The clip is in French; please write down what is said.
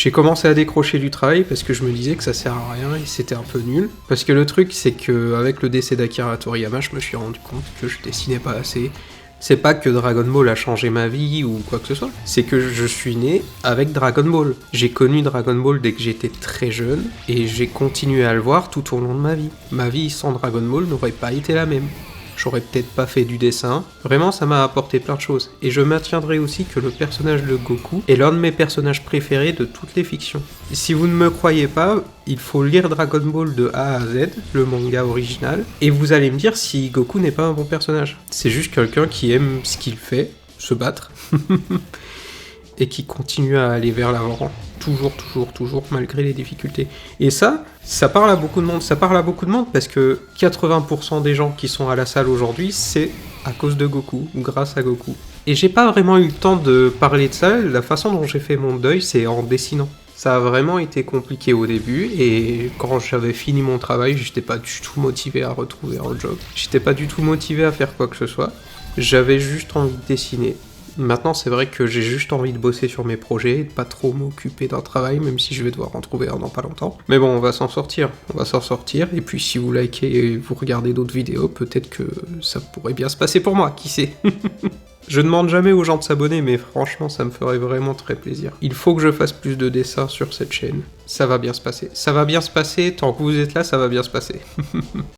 J'ai commencé à décrocher du travail parce que je me disais que ça sert à rien et c'était un peu nul. Parce que le truc, c'est que avec le décès d'Akira Toriyama, je me suis rendu compte que je dessinais pas assez. C'est pas que Dragon Ball a changé ma vie ou quoi que ce soit, c'est que je suis né avec Dragon Ball. J'ai connu Dragon Ball dès que j'étais très jeune et j'ai continué à le voir tout au long de ma vie. Ma vie sans Dragon Ball n'aurait pas été la même. J'aurais peut-être pas fait du dessin. Vraiment, ça m'a apporté plein de choses. Et je maintiendrai aussi que le personnage de Goku est l'un de mes personnages préférés de toutes les fictions. Si vous ne me croyez pas, il faut lire Dragon Ball de A à Z, le manga original, et vous allez me dire si Goku n'est pas un bon personnage. C'est juste quelqu'un qui aime ce qu'il fait, se battre, et qui continue à aller vers l'avant. Toujours, malgré les difficultés. Et ça parle à beaucoup de monde. Ça parle à beaucoup de monde parce que 80% des gens qui sont à la salle aujourd'hui, c'est à cause de Goku, ou grâce à Goku. Et j'ai pas vraiment eu le temps de parler de ça. La façon dont j'ai fait mon deuil, c'est en dessinant. Ça a vraiment été compliqué au début, et quand j'avais fini mon travail, j'étais pas du tout motivé à retrouver un job. J'étais pas du tout motivé à faire quoi que ce soit. J'avais juste envie de dessiner. Maintenant, c'est vrai que j'ai juste envie de bosser sur mes projets et de pas trop m'occuper d'un travail, même si je vais devoir en trouver un dans pas longtemps. Mais bon, on va s'en sortir. Et puis, si vous likez et vous regardez d'autres vidéos, peut-être que ça pourrait bien se passer pour moi, qui sait. Je demande jamais aux gens de s'abonner, mais franchement, ça me ferait vraiment très plaisir. Il faut que je fasse plus de dessins sur cette chaîne. Ça va bien se passer. Ça va bien se passer, tant que vous êtes là, ça va bien se passer.